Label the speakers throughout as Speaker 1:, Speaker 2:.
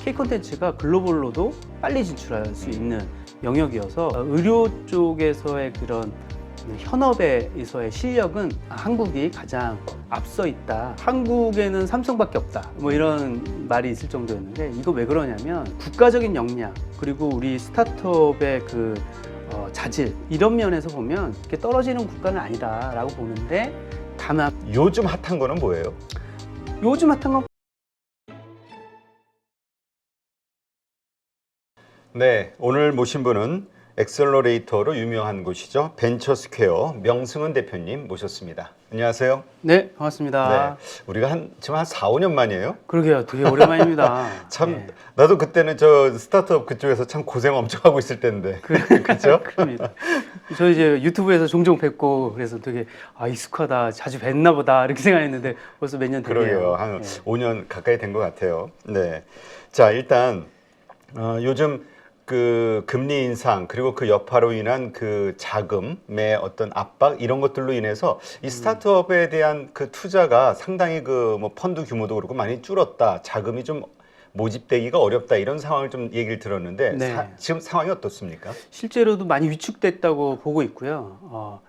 Speaker 1: K-콘텐츠가 글로벌로도 빨리 진출할 수 있는 영역이어서 의료 쪽에서의 그런 현업에서의 실력은 한국이 가장 앞서 있다. 한국에는 삼성밖에 없다. 뭐 이런 말이 있을 정도였는데 이거 왜 그러냐면 국가적인 역량 그리고 우리 스타트업의 그 자질 이런 면에서 보면 이렇게 떨어지는 국가는 아니다라고 보는데 다만
Speaker 2: 요즘 핫한 거는 뭐예요?
Speaker 1: 요즘 핫한 건
Speaker 2: 네, 오늘 모신 분은 엑셀러레이터로 유명한 곳이죠. 벤처스퀘어 명승은 대표님 모셨습니다. 안녕하세요.
Speaker 1: 네, 반갑습니다.
Speaker 2: 네, 우리가 지금 한 4, 5년 만이에요?
Speaker 1: 그러게요. 되게 오랜만입니다.
Speaker 2: 참
Speaker 1: 네.
Speaker 2: 나도 그때는 저 스타트업 그쪽에서 참 고생 엄청 하고 있을 때인데. 그렇죠?
Speaker 1: 그럽니다. 저 이제 유튜브에서 종종 뵙고 그래서 되게 익숙하다. 자주 뵀나 보다. 이렇게 생각했는데 벌써 몇 년 됐네요.
Speaker 2: 그러게요. 한
Speaker 1: 네.
Speaker 2: 5년 가까이 된 것 같아요. 네. 자, 일단 요즘 그 금리 인상 그리고 그 여파로 인한 그 자금의 어떤 압박 이런 것들로 인해서 이 스타트업에 대한 그 투자가 상당히 그 뭐 펀드 규모도 그렇고 많이 줄었다. 자금이 좀 모집되기가 어렵다. 이런 상황을 좀 얘기를 들었는데
Speaker 1: 네.
Speaker 2: 지금 상황이 어떻습니까?
Speaker 1: 실제로도 많이 위축됐다고 보고 있고요.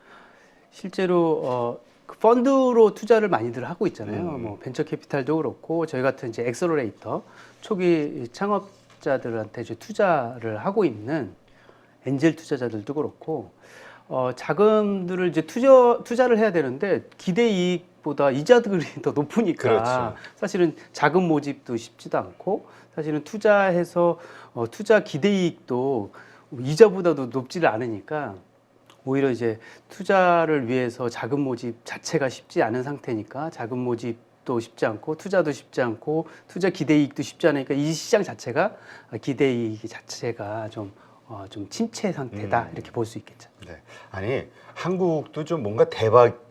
Speaker 1: 실제로 그 펀드로 투자를 많이들 하고 있잖아요. 뭐 벤처 캐피탈도 그렇고 저희 같은 이제 엑셀러레이터 초기 창업자들한테 이제 투자를 하고 있는 엔젤 투자자들도 그렇고 자금들을 이제 투자를 해야 되는데 기대 이익보다 이자들이 더 높으니까
Speaker 2: 그렇죠.
Speaker 1: 사실은 자금 모집도 쉽지도 않고 사실은 투자해서 투자 기대 이익도 이자보다도 높지를 않으니까 오히려 이제 투자를 위해서 자금 모집 자체가 쉽지 않은 상태니까 자금 모집도 쉽지 않고 투자도 쉽지 않고 투자 기대 이익도 쉽지 않으니까 이 시장 자체가 기대 이익 자체가 좀 침체 상태다 이렇게 볼 수 있겠죠.
Speaker 2: 네. 아니 한국도 좀 뭔가 대박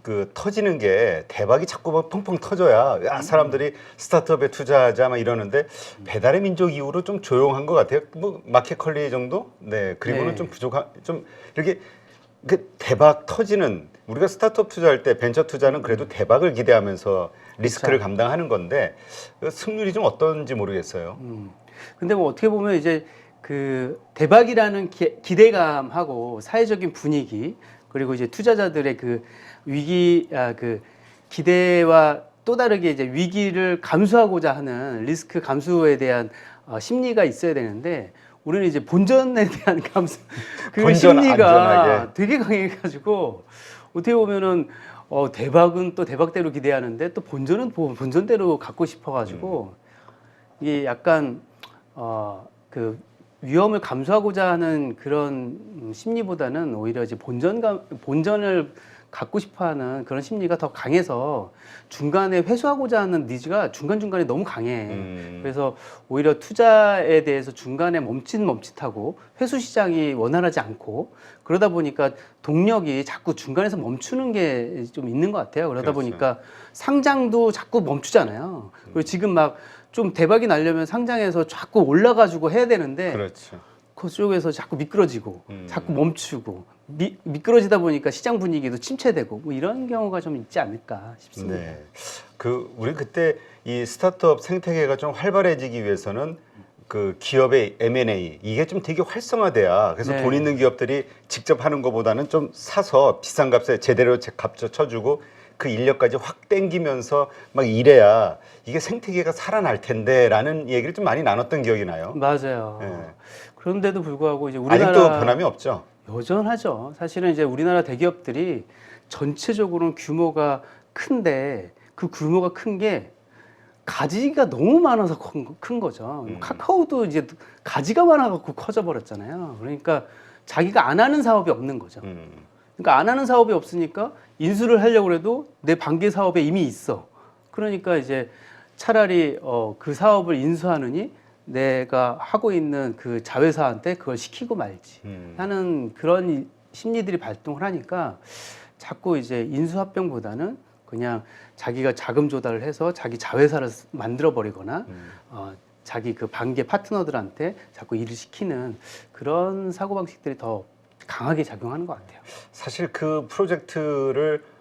Speaker 2: 그 터지는 게 대박이 자꾸 막 펑펑 터져야 야, 사람들이 스타트업에 투자하자 막 이러는데 배달의 민족 이후로 좀 조용한 것 같아요. 뭐 마켓컬리 정도? 네. 그리고는
Speaker 1: 네.
Speaker 2: 좀 부족한 좀 이렇게 그 대박 터지는 우리가 스타트업 투자할 때 벤처 투자는 그래도 대박을 기대하면서 리스크를
Speaker 1: 그쵸.
Speaker 2: 감당하는 건데 그 승률이 좀 어떤지 모르겠어요.
Speaker 1: 근데 뭐 어떻게 보면 이제 그 대박이라는 기대감하고 사회적인 분위기 그리고 이제 투자자들의 그 그 기대와 또 다르게 이제 위기를 감수하고자 하는 리스크 감수에 대한 심리가 있어야 되는데 우리는 이제 본전에 대한 감수 그
Speaker 2: 본전
Speaker 1: 심리가
Speaker 2: 안전하게.
Speaker 1: 되게 강해가지고 어떻게 보면은 대박은 또 대박대로 기대하는데 또 본전은 본전대로 갖고 싶어가지고 이게 약간 그 위험을 감수하고자 하는 그런 심리보다는 오히려 이제 본전을 갖고 싶어하는 그런 심리가 더 강해서 중간에 회수하고자 하는 니즈가 중간중간에 너무 강해. 그래서 오히려 투자에 대해서 중간에 멈칫하고 회수 시장이 원활하지 않고 그러다 보니까 동력이 자꾸 중간에서 멈추는 게 좀 있는 것 같아요. 그러다
Speaker 2: 그렇죠.
Speaker 1: 보니까 상장도 자꾸 멈추잖아요. 그리고 지금 막 좀 대박이 나려면 상장해서 자꾸 올라가지고 해야 되는데
Speaker 2: 그렇죠.
Speaker 1: 그쪽에서 자꾸 미끄러지고 자꾸 멈추고 미끄러지다 보니까 시장 분위기도 침체되고 뭐 이런 경우가 좀 있지 않을까 싶습니다.
Speaker 2: 네. 우리 그때 이 스타트업 생태계가 좀 활발해지기 위해서는 그 기업의 M&A 이게 좀 되게 활성화돼야 그래서
Speaker 1: 네.
Speaker 2: 돈 있는 기업들이 직접 하는 것보다는 좀 사서 비싼 값에 제대로 값져 쳐주고 그 인력까지 확 땡기면서 막 이래야 이게 생태계가 살아날 텐데라는 얘기를 좀 많이 나눴던 기억이 나요.
Speaker 1: 맞아요.
Speaker 2: 네.
Speaker 1: 그런데도 불구하고 이제 우리나라
Speaker 2: 아직도 변함이 없죠.
Speaker 1: 여전하죠. 사실은 이제 우리나라 대기업들이 전체적으로는 규모가 큰데 그 규모가 큰 게 가지가 너무 많아서 큰 거죠. 카카오도 이제 가지가 많아갖고 커져 버렸잖아요. 그러니까 자기가 안 하는 사업이 없는 거죠. 그러니까 안 하는 사업이 없으니까 인수를 하려고 해도 내 반개 사업에 이미 있어. 그러니까 이제 차라리 그 사업을 인수하느니 내가 하고 있는 그 자회사한테 그걸 시키고 말지 하는 그런 심리들이 발동을 하니까 자꾸 이제 인수합병보다는 그냥 자기가 자금 조달을 해서 자기 자회사를 만들어 버리거나 자기 그 반개 파트너들한테 자꾸 일을 시키는 그런 사고방식들이 더 강하게 작용하는 것 같아요.
Speaker 2: 사실 그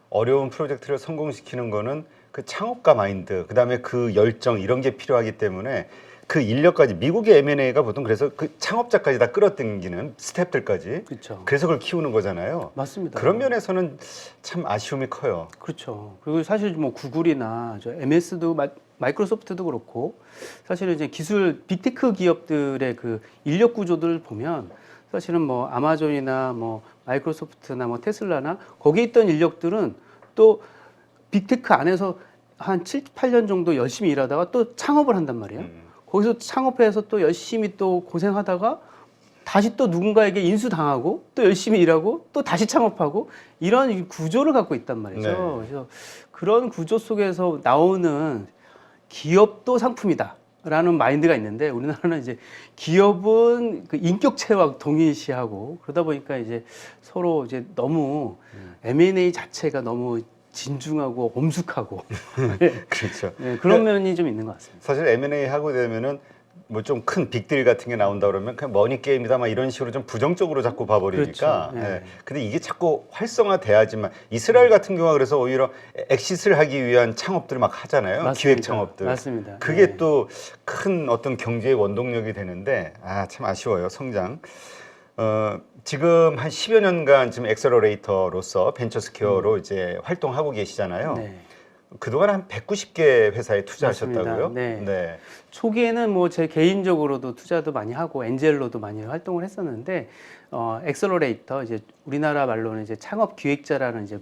Speaker 2: 어려운 프로젝트를 성공시키는 거는 그 창업가 마인드, 그다음에 그 열정 이런 게 필요하기 때문에 그 인력까지 미국의 M&A가 보통 그래서 그 창업자까지 다 끌어당기는 스태프들까지
Speaker 1: 그렇죠.
Speaker 2: 그래서 그걸 키우는 거잖아요.
Speaker 1: 맞습니다.
Speaker 2: 그런 면에서는 참 아쉬움이 커요.
Speaker 1: 그렇죠. 그리고 사실 뭐 구글이나 저 MS도 마이크로소프트도 그렇고 사실은 이제 기술 빅테크 기업들의 그 인력 구조들을 보면 사실은 뭐 아마존이나 뭐 마이크로소프트나 뭐 테슬라나 거기에 있던 인력들은 또 빅테크 안에서 한 7, 8년 정도 열심히 일하다가 또 창업을 한단 말이에요. 거기서 창업해서 또 열심히 또 고생하다가 다시 또 누군가에게 인수당하고 또 열심히 일하고 또 다시 창업하고 이런 구조를 갖고 있단 말이죠.
Speaker 2: 네.
Speaker 1: 그래서 그런 구조 속에서 나오는 기업도 상품이다라는 마인드가 있는데 우리나라는 이제 기업은 그 인격체와 동일시하고 그러다 보니까 이제 서로 이제 너무 M&A 자체가 너무 진중하고 엄숙하고
Speaker 2: 그렇죠.
Speaker 1: 네, 그런 면이 좀 있는 것 같습니다.
Speaker 2: 사실 M&A 하고 되면은 뭐 좀 큰 빅딜 같은 게 나온다 그러면 그냥 머니 게임이다 막 이런 식으로 좀 부정적으로 자꾸 봐버리니까.
Speaker 1: 그렇죠. 네.
Speaker 2: 예. 근데 이게 자꾸 활성화돼야지만 이스라엘 같은 경우가 그래서 오히려 엑시스를 하기 위한 창업들을 막 하잖아요.
Speaker 1: 맞습니다.
Speaker 2: 기획 창업들.
Speaker 1: 맞습니다.
Speaker 2: 그게
Speaker 1: 네.
Speaker 2: 또 큰 어떤 경제의 원동력이 되는데 참 아쉬워요. 성장. 지금 한 10여 년간 지금 엑셀러레이터로서 벤처스퀘어로 이제 활동하고 계시잖아요.
Speaker 1: 네.
Speaker 2: 그동안 한 190개 회사에 투자하셨다고요?
Speaker 1: 맞습니다. 네. 초기에는 뭐 제 개인적으로도 투자도 많이 하고 엔젤로도 많이 활동을 했었는데 엑셀러레이터 이제 우리나라 말로는 이제 창업 기획자라는 이제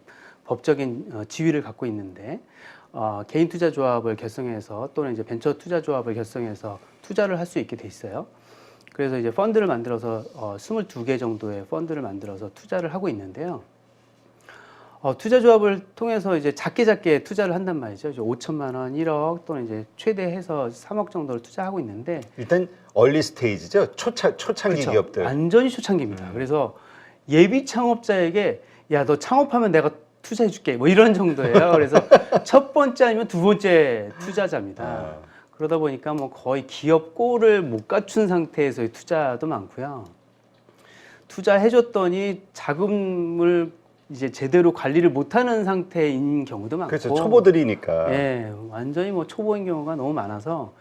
Speaker 1: 법적인 지위를 갖고 있는데 개인 투자 조합을 결성해서 또는 이제 벤처 투자 조합을 결성해서 투자를 할 수 있게 돼 있어요. 그래서 이제 펀드를 만들어서 22개 정도의 펀드를 만들어서 투자를 하고 있는데요. 투자 조합을 통해서 이제 작게 투자를 한단 말이죠. 이제 5천만 원, 1억 또는 이제 최대해서 3억 정도를 투자하고 있는데
Speaker 2: 일단 얼리 스테이지죠. 초창기
Speaker 1: 그렇죠.
Speaker 2: 기업들.
Speaker 1: 완전히 초창기입니다. 그래서 예비 창업자에게 야, 너 창업하면 내가 투자해 줄게. 뭐 이런 정도예요. 그래서 첫 번째 아니면 두 번째 투자자입니다. 그러다 보니까 뭐 거의 기업 꼴을 못 갖춘 상태에서의 투자도 많고요. 투자해 줬더니 자금을 이제 제대로 관리를 못하는 상태인 경우도 많고.
Speaker 2: 그렇죠. 초보들이니까.
Speaker 1: 예, 완전히 뭐 초보인 경우가 너무 많아서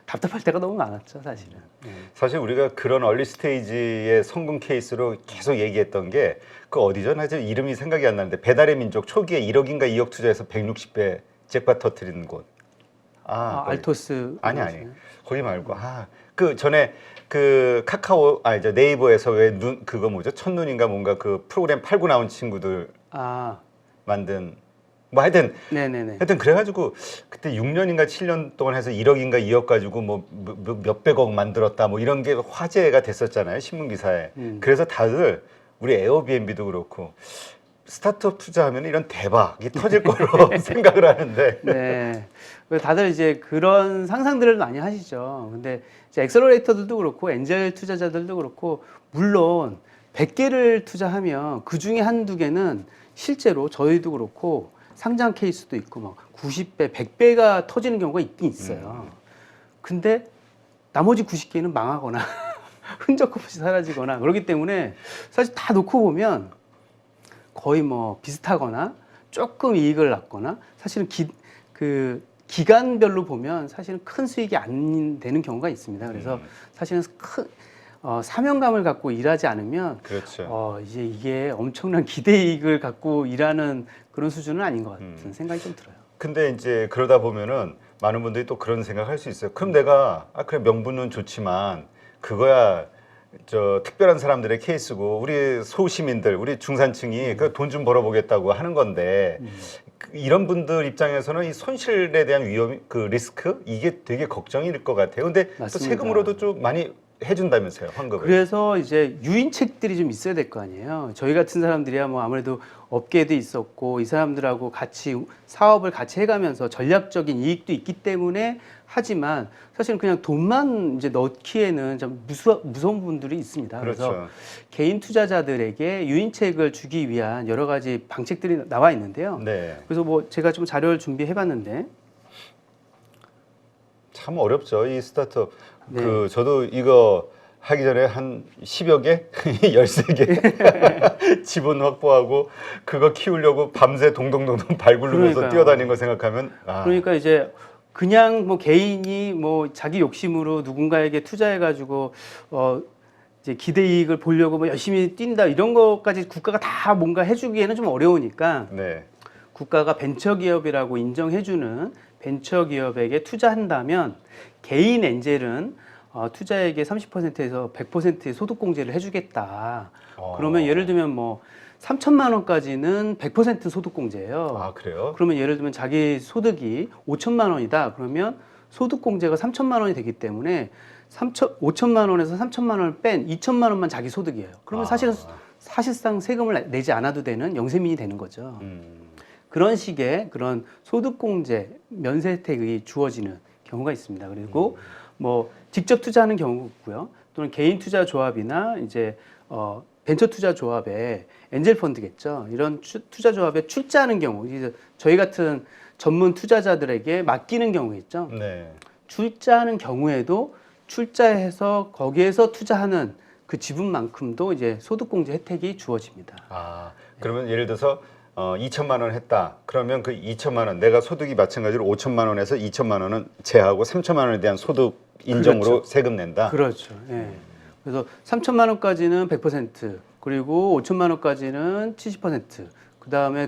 Speaker 1: 답답할 때가 너무 많았죠, 사실은.
Speaker 2: 사실 우리가 그런 얼리 스테이지의 성공 케이스로 계속 얘기했던 게 그 어디죠? 나 지금 이름이 생각이 안 나는데 배달의 민족 초기에 1억인가 2억 투자해서 160배 잭팟 터트리는 곳. 거기.
Speaker 1: 알토스.
Speaker 2: 아니. 거기 말고 그 전에 그 카카오 이제 네이버에서 왜 그거 뭐죠? 첫눈인가 뭔가 그 프로그램 팔고 나온 친구들 만든 뭐 하여튼
Speaker 1: 네네네.
Speaker 2: 하여튼 그래가지고 그때 6년인가 7년 동안 해서 1억인가 2억 가지고 뭐 몇백억 만들었다 뭐 이런 게 화제가 됐었잖아요. 신문 기사에. 그래서 다들 우리 에어비앤비도 그렇고 스타트업 투자하면 이런 대박이 터질 거로 생각을 하는데.
Speaker 1: 네. 다들 이제 그런 상상들을 많이 하시죠. 근데 이제 엑셀러레이터들도 그렇고 엔젤 투자자들도 그렇고 물론 100개를 투자하면 그 중에 한두 개는 실제로 저희도 그렇고 상장 케이스도 있고 막 90배, 100배가 터지는 경우가 있긴 있어요. 근데 나머지 90개는 망하거나 흔적 없이 사라지거나 그렇기 때문에 사실 다 놓고 보면 거의 뭐 비슷하거나 조금 이익을 낳거나 사실은 기간별로 보면 사실은 큰 수익이 안 되는 경우가 있습니다. 그래서 사실은 큰 사명감을 갖고 일하지 않으면
Speaker 2: 그렇죠.
Speaker 1: 이제 이게 엄청난 기대이익을 갖고 일하는 그런 수준은 아닌 것 같은 생각이 좀 들어요.
Speaker 2: 근데 이제 그러다 보면은 많은 분들이 또 그런 생각할 수 있어요. 그럼 내가 그래 명분은 좋지만 그거야 저 특별한 사람들의 케이스고 우리 소시민들, 우리 중산층이 그 돈 좀 벌어보겠다고 하는 건데 이런 분들 입장에서는 이 손실에 대한 위험, 그 리스크 이게 되게 걱정일 것 같아요. 근데 또
Speaker 1: 맞습니다.
Speaker 2: 세금으로도 좀 많이 해준다면서요, 환급을.
Speaker 1: 그래서 이제 유인책들이 좀 있어야 될 거 아니에요. 저희 같은 사람들이야 뭐 아무래도 업계도 있었고 이 사람들하고 같이 사업을 같이 해가면서 전략적인 이익도 있기 때문에 하지만 사실은 그냥 돈만 이제 넣기에는 좀 무서운 분들이 있습니다. 그래서
Speaker 2: 그렇죠.
Speaker 1: 개인 투자자들에게 유인책을 주기 위한 여러 가지 방책들이 나와 있는데요.
Speaker 2: 네.
Speaker 1: 그래서 뭐 제가 좀 자료를 준비해봤는데
Speaker 2: 참 어렵죠, 이 스타트업.
Speaker 1: 네.
Speaker 2: 저도 이거 하기 전에 한 10여 개, 13개 지분 확보하고 그거 키우려고 밤새 동동동동 발 굴르면서
Speaker 1: 그러니까요.
Speaker 2: 뛰어다니는 거 생각하면
Speaker 1: 그러니까 이제 그냥 뭐 개인이 뭐 자기 욕심으로 누군가에게 투자해가지고 이제 기대이익을 보려고 뭐 열심히 뛴다 이런 것까지 국가가 다 뭔가 해주기에는 좀 어려우니까
Speaker 2: 네.
Speaker 1: 국가가 벤처기업이라고 인정해주는 벤처기업에게 투자한다면 개인 엔젤은 투자액의 30%에서 100%의 소득공제를 해주겠다. 그러면 예를 들면 뭐 3천만 원까지는 100% 소득공제예요.
Speaker 2: 아, 그래요?
Speaker 1: 그러면 예를 들면 자기 소득이 5천만 원이다. 그러면 소득공제가 3천만 원이 되기 때문에 5천만 원에서 3천만 원을 뺀 2천만 원만 자기 소득이에요. 그러면 사실은 사실상 세금을 내지 않아도 되는 영세민이 되는 거죠. 그런 식의 그런 소득공제 면세 혜택이 주어지는 경우가 있습니다. 그리고 뭐 직접 투자하는 경우가 있고요. 또는 개인 투자 조합이나 이제 벤처 투자 조합에 엔젤 펀드겠죠. 이런 투자 조합에 출자하는 경우, 이제 저희 같은 전문 투자자들에게 맡기는 경우 있죠.
Speaker 2: 네.
Speaker 1: 출자하는 경우에도 출자해서 거기에서 투자하는 그 지분만큼도 이제 소득공제 혜택이 주어집니다.
Speaker 2: 아, 그러면 예를 들어서 2천만 원 했다. 그러면 그 2천만 원, 내가 소득이 마찬가지로 5천만 원에서 2천만 원은 제하고 3천만 원에 대한 소득 인정으로
Speaker 1: 그렇죠.
Speaker 2: 세금 낸다.
Speaker 1: 그렇죠. 예. 그래서 3천만 원까지는 100%, 그리고 5천만 원까지는 70%,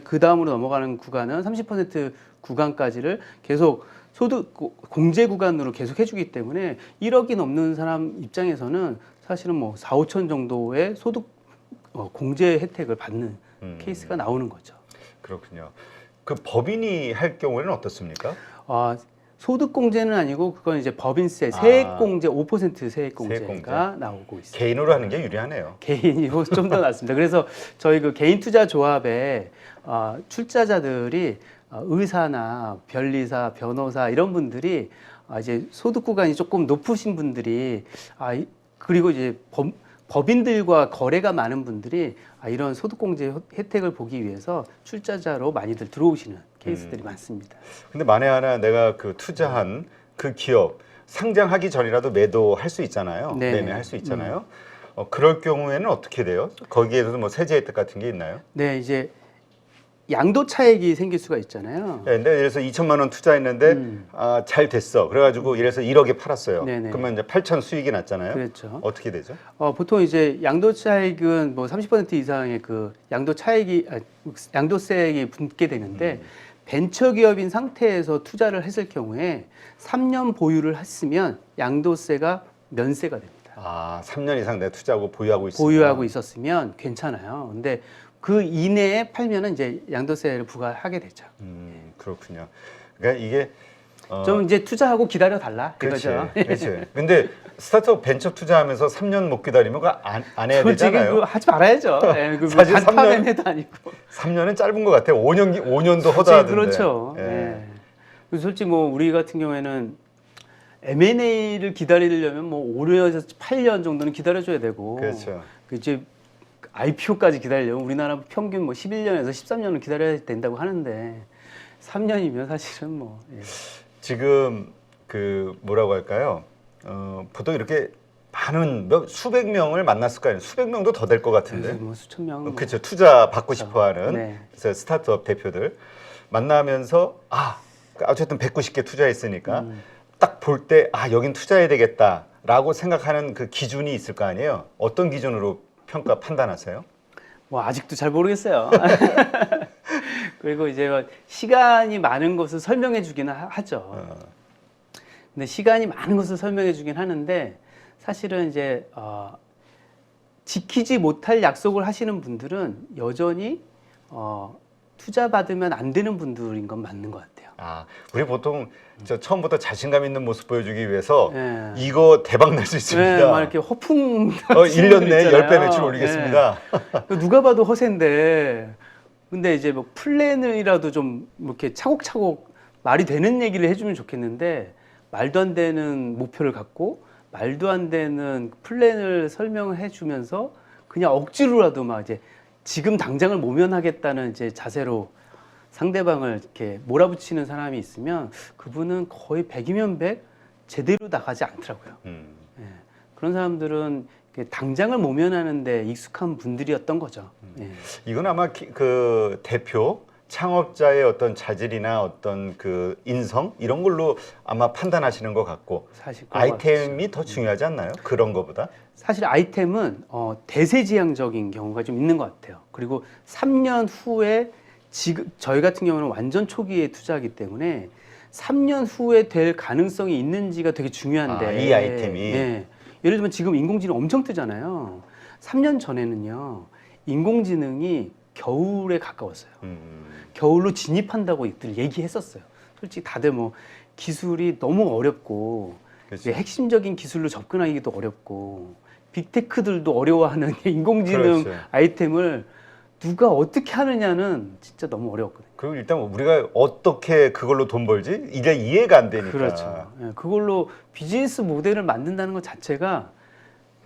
Speaker 1: 그 다음으로 넘어가는 구간은 30% 구간까지를 계속 소득 공제 구간으로 계속 해주기 때문에 1억이 넘는 사람 입장에서는 사실은 뭐 4, 5천 정도의 소득 공제 혜택을 받는 케이스가 나오는 거죠.
Speaker 2: 그렇군요. 그 법인이 할 경우에는 어떻습니까?
Speaker 1: 소득공제는 아니고 그건 이제 법인세, 세액공제 5% 세액공제가 나오고 있습니다.
Speaker 2: 개인으로 하는 게 유리하네요.
Speaker 1: 개인이 좀 더 낫습니다. 그래서 저희 그 개인 투자 조합에 출자자들이 의사나 변리사, 변호사 이런 분들이 이제 소득 구간이 조금 높으신 분들이 그리고 이제 법인들과 거래가 많은 분들이 이런 소득공제 혜택을 보기 위해서 출자자로 많이들 들어오시는 케이스들이 많습니다.
Speaker 2: 근데 만에 하나 내가 그 투자한 그 기업 상장하기 전이라도 매도할 수 있잖아요.
Speaker 1: 네.
Speaker 2: 매매할 수 있잖아요. 그럴 경우에는 어떻게 돼요? 거기에도 뭐 세제 혜택 같은 게 있나요?
Speaker 1: 네, 이제 양도 차익이 생길 수가 있잖아요.
Speaker 2: 네, 근데 예를 들어서 2천만 원 투자했는데 잘 됐어. 그래가지고 예를 들어서 1억에 팔았어요.
Speaker 1: 네네.
Speaker 2: 그러면 이제 8천 수익이 났잖아요.
Speaker 1: 그렇죠.
Speaker 2: 어떻게 되죠?
Speaker 1: 보통 이제 양도 차익은 뭐 30% 이상의 그 양도세액이 붙게 되는데 벤처 기업인 상태에서 투자를 했을 경우에 3년 보유를 했으면 양도세가 면세가 됩니다.
Speaker 2: 3년 이상 내가 투자하고 보유하고 있으면.
Speaker 1: 보유하고 있었으면 괜찮아요. 근데 그 이내에 팔면은 이제 양도세를 부과하게 되죠.
Speaker 2: 그렇군요. 그러니까 이게
Speaker 1: 좀 이제 투자하고 기다려 달라
Speaker 2: 그렇지,
Speaker 1: 이거죠.
Speaker 2: 그렇지. 근데 스타트업 벤처 투자하면서 3년 못 기다리면 그거 안 해야 되잖아요.
Speaker 1: 그거 하지 말아야죠.
Speaker 2: 사실
Speaker 1: 단타 매매도 아니고.
Speaker 2: 3년은 짧은 것 같아요. 5년도
Speaker 1: 그렇지,
Speaker 2: 허다하던데.
Speaker 1: 그렇죠.
Speaker 2: 예.
Speaker 1: 그래서 솔직히 뭐 우리 같은 경우에는 M&A를 기다리려면 뭐 5년에서 8년 정도는 기다려줘야 되고.
Speaker 2: 그렇죠.
Speaker 1: 이제 IPO까지 기다리려면 우리나라 평균 뭐 11년에서 13년을 기다려야 된다고 하는데 3년이면 사실은 뭐. 예.
Speaker 2: 지금 그 뭐라고 할까요? 보통 이렇게 많은 수백 명을 만났을 거 아니에요. 수백 명도 더 될 것 같은데.
Speaker 1: 뭐 수천 명. 뭐.
Speaker 2: 그렇죠. 투자 받고 싶어하는
Speaker 1: 네.
Speaker 2: 그래서 스타트업 대표들 만나면서 어쨌든 190개 투자했으니까 딱 볼 때 여긴 투자해야 되겠다라고 생각하는 그 기준이 있을 거 아니에요. 어떤 기준으로 판단하세요?
Speaker 1: 뭐 아직도 잘 모르겠어요. 그리고 이제 시간이 많은 것을 설명해 주기는 하죠. 근데 시간이 많은 것을 설명해 주긴 하는데 사실은 이제 지키지 못할 약속을 하시는 분들은 여전히 투자 받으면 안 되는 분들인 건 맞는 것 같아요.
Speaker 2: 우리 보통 처음부터 자신감 있는 모습 보여주기 위해서
Speaker 1: 네.
Speaker 2: 이거 대박 날 수 있습니다.
Speaker 1: 네, 막 이렇게 허풍
Speaker 2: 1년 내에 10배 매출 올리겠습니다.
Speaker 1: 네. 누가 봐도 허세인데 근데 이제 뭐 플랜이라도 좀 이렇게 차곡차곡 말이 되는 얘기를 해주면 좋겠는데 말도 안 되는 목표를 갖고 말도 안 되는 플랜을 설명해 주면서 그냥 억지로라도 막 이제 지금 당장을 모면하겠다는 이제 자세로 상대방을 이렇게 몰아붙이는 사람이 있으면 그분은 거의 100이면 100 제대로 나가지 않더라고요. 예. 그런 사람들은 당장을 모면하는 데 익숙한 분들이었던 거죠. 예.
Speaker 2: 이건 아마 그 대표 창업자의 어떤 자질이나 어떤 그 인성 이런 걸로 아마 판단하시는 것 같고
Speaker 1: 사실 그런 것
Speaker 2: 아이템이 더 중요하지 않나요? 그런 거보다?
Speaker 1: 사실 아이템은 대세지향적인 경우가 좀 있는 것 같아요. 그리고 3년 후에 지금 저희 같은 경우는 완전 초기에 투자하기 때문에 3년 후에 될 가능성이 있는지가 되게 중요한데
Speaker 2: 이 아이템이?
Speaker 1: 예. 예를 들면 지금 인공지능 엄청 뜨잖아요. 3년 전에는요. 인공지능이 겨울에 가까웠어요. 겨울로 진입한다고 이들 얘기했었어요. 솔직히 다들 뭐 기술이 너무 어렵고
Speaker 2: 그치.
Speaker 1: 핵심적인 기술로 접근하기도 어렵고 빅테크들도 어려워하는 인공지능
Speaker 2: 그렇죠.
Speaker 1: 아이템을 누가 어떻게 하느냐는 진짜 너무 어려웠거든요.
Speaker 2: 그리고 일단 우리가 어떻게 그걸로 돈 벌지? 이게 이해가 안 되니까.
Speaker 1: 그렇죠. 예, 그걸로 비즈니스 모델을 만든다는 것 자체가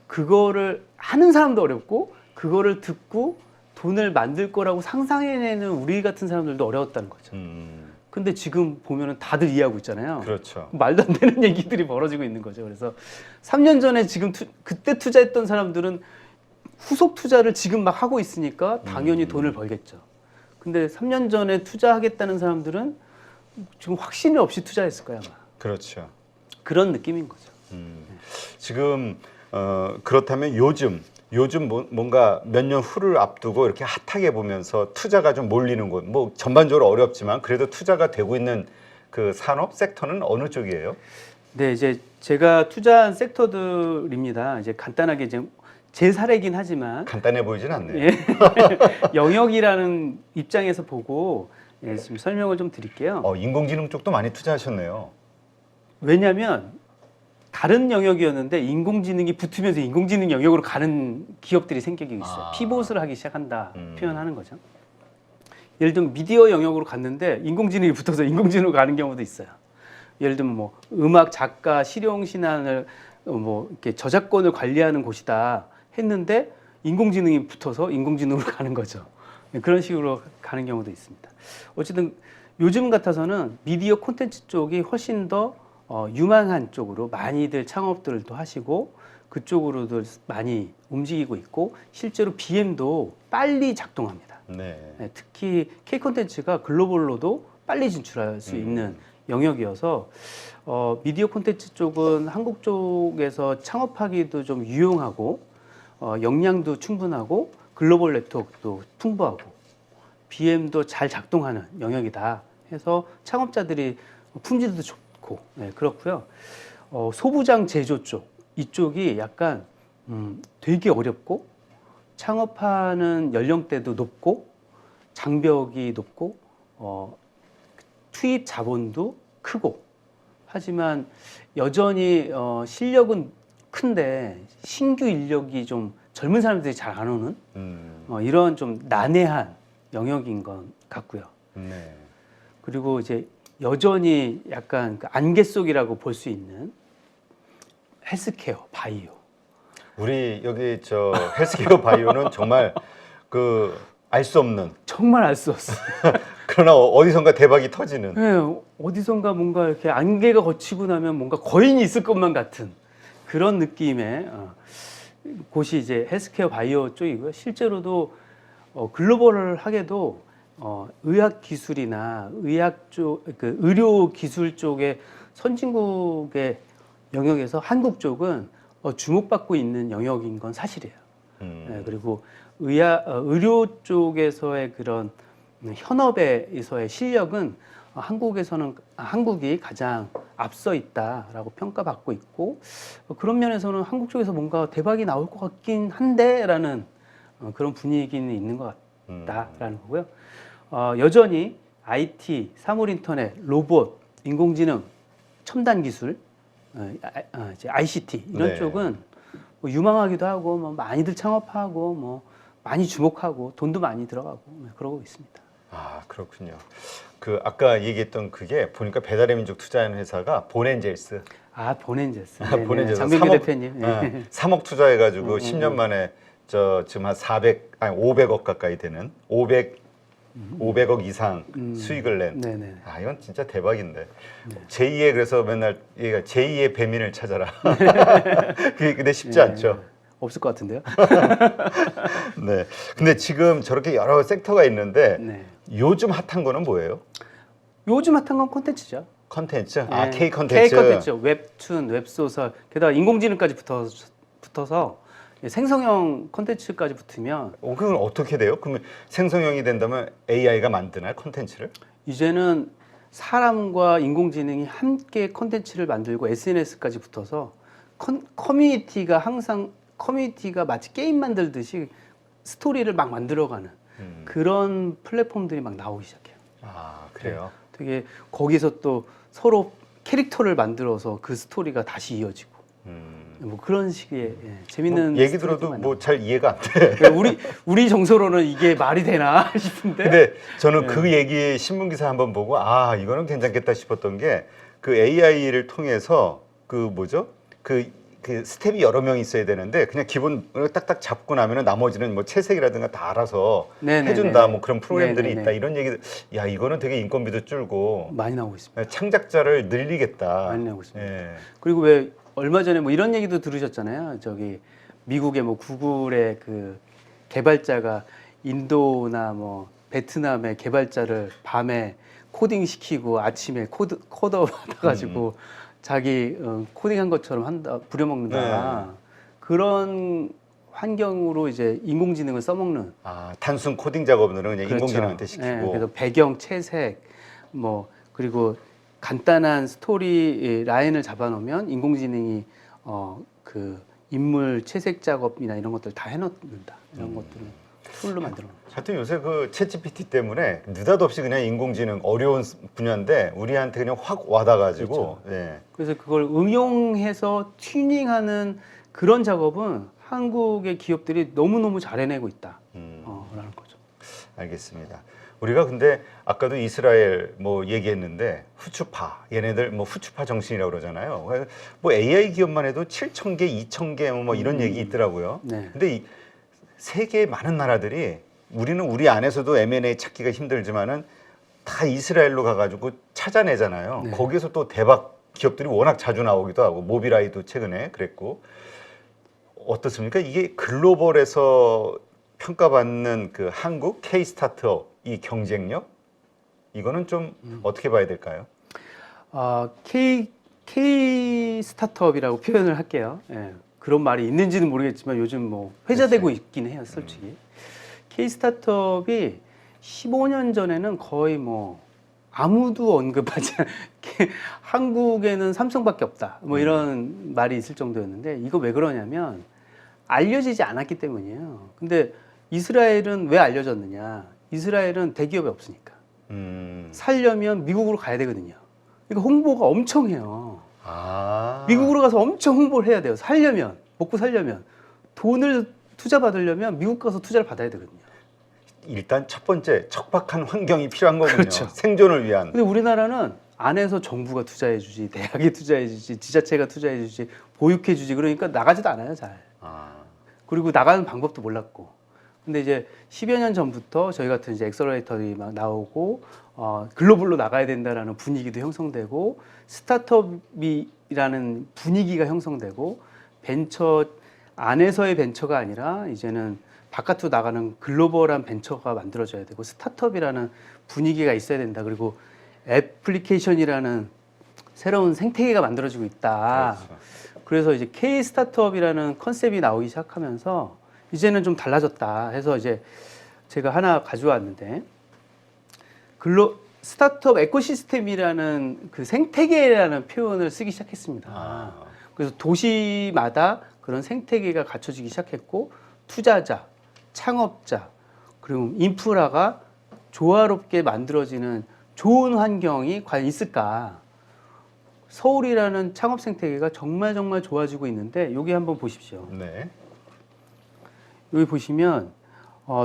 Speaker 1: 그거를 하는 사람도 어렵고 그거를 듣고 돈을 만들 거라고 상상해내는 우리 같은 사람들도 어려웠다는 거죠. 근데 지금 보면은 다들 이해하고 있잖아요.
Speaker 2: 그렇죠.
Speaker 1: 말도 안 되는 얘기들이 벌어지고 있는 거죠. 그래서 3년 전에 지금 그때 투자했던 사람들은 후속 투자를 지금 막 하고 있으니까 당연히 돈을 벌겠죠. 근데 3년 전에 투자하겠다는 사람들은 지금 확신이 없이 투자했을 거야 아마.
Speaker 2: 그렇죠.
Speaker 1: 그런 느낌인 거죠.
Speaker 2: 지금 그렇다면 요즘 뭔가 몇 년 후를 앞두고 이렇게 핫하게 보면서 투자가 좀 몰리는 곳, 뭐 전반적으로 어렵지만 그래도 투자가 되고 있는 그 산업 섹터는 어느 쪽이에요?
Speaker 1: 네, 이제 제가 투자한 섹터들입니다. 이제 간단하게 이제 제 사례긴 하지만
Speaker 2: 간단해 보이진 않네요.
Speaker 1: 예. 영역이라는 입장에서 보고 예, 지금 설명을 좀 드릴게요.
Speaker 2: 인공지능 쪽도 많이 투자하셨네요.
Speaker 1: 왜냐하면 다른 영역이었는데 인공지능이 붙으면서 인공지능 영역으로 가는 기업들이 생기고 있어요. 피봇을 하기 시작한다 표현하는 거죠. 예를 들면 미디어 영역으로 갔는데 인공지능이 붙어서 인공지능으로 가는 경우도 있어요. 예를 들면 뭐 음악 작가 실용 신안을 뭐 이렇게 저작권을 관리하는 곳이다 했는데 인공지능이 붙어서 인공지능으로 가는 거죠. 그런 식으로 가는 경우도 있습니다. 어쨌든 요즘 같아서는 미디어 콘텐츠 쪽이 훨씬 더 유망한 쪽으로 많이들 창업들도 하시고 그쪽으로도 많이 움직이고 있고 실제로 BM도 빨리 작동합니다.
Speaker 2: 네.
Speaker 1: 네, 특히 K 콘텐츠가 글로벌로도 빨리 진출할 수 있는 영역이어서 미디어 콘텐츠 쪽은 한국 쪽에서 창업하기도 좀 유용하고 역량도 충분하고 글로벌 네트워크도 풍부하고 BM도 잘 작동하는 영역이다 해서 창업자들이 품질도 좋고 네, 그렇고요. 소부장 제조 쪽 이쪽이 약간 되게 어렵고 창업하는 연령대도 높고 장벽이 높고 투입 자본도 크고 하지만 여전히 실력은 큰데 신규 인력이 좀 젊은 사람들이 잘 안 오는 이런 좀 난해한 영역인 것 같고요.
Speaker 2: 네.
Speaker 1: 그리고 이제 여전히 약간 그 안개 속이라고 볼 수 있는 헬스케어, 바이오.
Speaker 2: 우리 여기 저 헬스케어 바이오는 정말 그 알 수 없는
Speaker 1: 정말 알 수 없어.
Speaker 2: 그러나 어디선가 대박이 터지는.
Speaker 1: 네, 어디선가 뭔가 이렇게 안개가 거치고 나면 뭔가 거인이 있을 것만 같은 그런 느낌의 곳이 이제 헬스케어 바이오 쪽이고요. 실제로도 글로벌하게도 의학 기술이나 의학 쪽, 그 의료 기술 쪽의 선진국의 영역에서 한국 쪽은 주목받고 있는 영역인 건 사실이에요. 네, 그리고 의료 쪽에서의 그런 현업에서의 실력은 한국이 가장 앞서 있다라고 평가받고 있고 그런 면에서는 한국 쪽에서 뭔가 대박이 나올 것 같긴 한데라는 그런 분위기는 있는 것 같다라는 거고요. 여전히 IT, 사물인터넷, 로봇, 인공지능, 첨단 기술, 이제 ICT 이런
Speaker 2: 네.
Speaker 1: 쪽은 뭐 유망하기도 하고 뭐 많이들 창업하고 뭐 많이 주목하고 돈도 많이 들어가고 그러고 있습니다.
Speaker 2: 아, 그렇군요. 그 아까 얘기했던 그게 보니까 배달의 민족 투자하는 회사가 본엔젤스.
Speaker 1: 본엔젤스.
Speaker 2: 본엔젤스
Speaker 1: 장병규 대표님.
Speaker 2: 3억 투자해가지고 10년 만에 지금 한 500억 가까이 되는 500억 이상 수익을 낸.
Speaker 1: 네네.
Speaker 2: 이건 진짜 대박인데. 제2의 그래서 맨날 얘가 제2의 배민을 찾아라. 그게 근데 쉽지 않죠.
Speaker 1: 없을 것 같은데요.
Speaker 2: 네. 근데 지금 저렇게 여러 섹터가 있는데
Speaker 1: 네.
Speaker 2: 요즘 핫한 거는 뭐예요?
Speaker 1: 요즘 핫한 건 콘텐츠죠.
Speaker 2: 컨텐츠?
Speaker 1: 예,
Speaker 2: K 컨텐츠.
Speaker 1: K 콘텐츠, 웹툰, 웹소설, 게다가 인공지능까지 붙어서 생성형 콘텐츠까지 붙으면
Speaker 2: 그건 어떻게 돼요? 그러면 생성형이 된다면 AI가 만드나요? 컨텐츠를?
Speaker 1: 이제는 사람과 인공지능이 함께 콘텐츠를 만들고 SNS까지 붙어서 커뮤니티가 마치 게임 만들듯이 스토리를 막 만들어가는 그런 플랫폼들이 막 나오기 시작해요.
Speaker 2: 아, 그래요?
Speaker 1: 되게 거기서 또 서로 캐릭터를 만들어서 그 스토리가 다시 이어지고 뭐 그런 식의 재밌는
Speaker 2: 얘기 들어도
Speaker 1: 많이
Speaker 2: 뭐 잘 이해가 안 돼.
Speaker 1: 나와요. 우리 정서로는 이게 말이 되나 싶은데.
Speaker 2: 근데 저는 그 얘기 신문 기사 한번 보고 이거는 괜찮겠다 싶었던 게 그 AI를 통해서 그 뭐죠? 그 스텝이 여러 명 있어야 되는데 그냥 기본으로 딱딱 잡고 나면은 나머지는 뭐 채색이라든가 다 알아서
Speaker 1: 네네네네.
Speaker 2: 해준다 뭐 그런 프로그램들이
Speaker 1: 네네네.
Speaker 2: 있다 이런 얘기들. 야, 이거는 되게 인건비도 줄고
Speaker 1: 많이 나오고 있습니다.
Speaker 2: 창작자를 늘리겠다.
Speaker 1: 많이 나오고 있습니다.
Speaker 2: 예.
Speaker 1: 그리고 왜 얼마 전에 뭐 이런 얘기도 들으셨잖아요. 저기 미국의 뭐 구글의 그 개발자가 인도나 뭐 베트남의 개발자를 밤에 코딩 시키고 아침에 코더 받아가지고 자기 코딩한 것처럼 부려먹는다. 그런 환경으로 이제 인공지능을 써먹는.
Speaker 2: 단순 코딩 작업들은 그냥
Speaker 1: 그렇죠.
Speaker 2: 인공지능한테 시키고.
Speaker 1: 예, 그래서 배경, 채색, 뭐 그리고 간단한 스토리 라인을 잡아놓으면 인공지능이 그 인물 채색 작업이나 이런 것들 다 해놓는다. 이런 것들을 툴로 만들어.
Speaker 2: 하여튼 요새 그 챗GPT 때문에 느닷없이 그냥 인공지능 어려운 분야인데 우리한테 그냥 확 와닿아가지고.
Speaker 1: 그렇죠.
Speaker 2: 예.
Speaker 1: 그래서 그걸 응용해서 튜닝하는 그런 작업은 한국의 기업들이 너무너무 잘 해내고 있다. 라는 거죠.
Speaker 2: 알겠습니다. 우리가 근데 아까도 이스라엘 뭐 얘기했는데 후추파 얘네들 뭐 후추파 정신이라고 그러잖아요. 뭐 AI 기업만 해도 7,000개, 2,000개 뭐 이런 얘기 있더라고요.
Speaker 1: 네.
Speaker 2: 근데 이 세계 많은 나라들이 우리는 우리 안에서도 M&A 찾기가 힘들지만은 다 이스라엘로 가가지고 찾아내잖아요.
Speaker 1: 네.
Speaker 2: 거기서 또 대박 기업들이 워낙 자주 나오기도 하고 모비라이도 최근에 그랬고. 어떻습니까? 이게 글로벌에서 평가받는 그 한국 K 스타트업 이 경쟁력 이거는 좀 어떻게 봐야 될까요?
Speaker 1: K 스타트업이라고 표현을 할게요. 예, 그런 말이 있는지는 모르겠지만 요즘 뭐 회자되고 있긴 해요, 솔직히. K 스타트업이 15년 전에는 거의 뭐 아무도 언급하지 않 한국에는 삼성밖에 없다. 뭐 이런 말이 있을 정도였는데 이거 왜 그러냐면 알려지지 않았기 때문이에요. 근데 이스라엘은 왜 알려졌느냐? 이스라엘은 대기업이 없으니까. 살려면 미국으로 가야 되거든요. 그러니까 홍보가 엄청 해요. 미국으로 가서 엄청 홍보를 해야 돼요. 먹고 살려면. 돈을 투자 받으려면 미국 가서 투자를 받아야 되거든요.
Speaker 2: 일단 첫 번째 척박한 환경이 필요한 거군요.
Speaker 1: 그렇죠.
Speaker 2: 생존을 위한.
Speaker 1: 근데 우리나라는 안에서 정부가 투자해주지, 대학이 투자해주지, 지자체가 투자해주지, 보육해주지. 그러니까 나가지도 않아요, 잘. 그리고 나가는 방법도 몰랐고. 근데 이제 10여 년 전부터 저희 같은 이제 엑셀러레이터들이 막 나오고, 글로벌로 나가야 된다라는 분위기도 형성되고, 스타트업이라는 분위기가 형성되고, 안에서의 벤처가 아니라 이제는 바깥으로 나가는 글로벌한 벤처가 만들어져야 되고, 스타트업이라는 분위기가 있어야 된다. 그리고 애플리케이션이라는 새로운 생태계가 만들어지고 있다.
Speaker 2: 그렇죠.
Speaker 1: 그래서 이제 K 스타트업이라는 컨셉이 나오기 시작하면서 이제는 좀 달라졌다 해서 이제 제가 하나 가져왔는데 스타트업 에코시스템이라는 그 생태계라는 표현을 쓰기 시작했습니다. 그래서 도시마다 그런 생태계가 갖춰지기 시작했고 투자자, 창업자, 그리고 인프라가 조화롭게 만들어지는 좋은 환경이 과연 있을까? 서울이라는 창업 생태계가 정말 좋아지고 있는데 여기 한번 보십시오.
Speaker 2: 네.
Speaker 1: 여기 보시면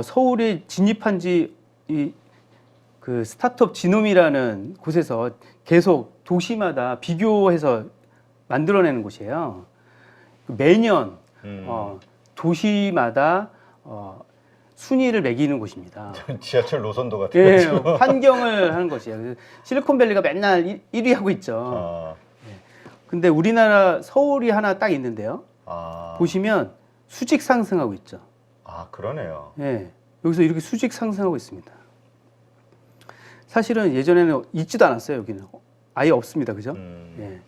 Speaker 1: 서울이 진입한 지 그 스타트업 지놈이라는 곳에서 계속 도시마다 비교해서 만들어내는 곳이에요. 매년 도시마다 순위를 매기는 곳입니다.
Speaker 2: 지하철 노선도 같은
Speaker 1: 예,
Speaker 2: 거죠.
Speaker 1: 환경을 하는 것이에요. 그래서 실리콘밸리가 맨날 1위 하고 있죠. 근데 우리나라 서울이 하나 딱 있는데요. 보시면 수직 상승하고 있죠.
Speaker 2: 그러네요.
Speaker 1: 예, 여기서 이렇게 수직 상승하고 있습니다. 사실은 예전에는 있지도 않았어요. 여기는 아예 없습니다. 그죠? 예.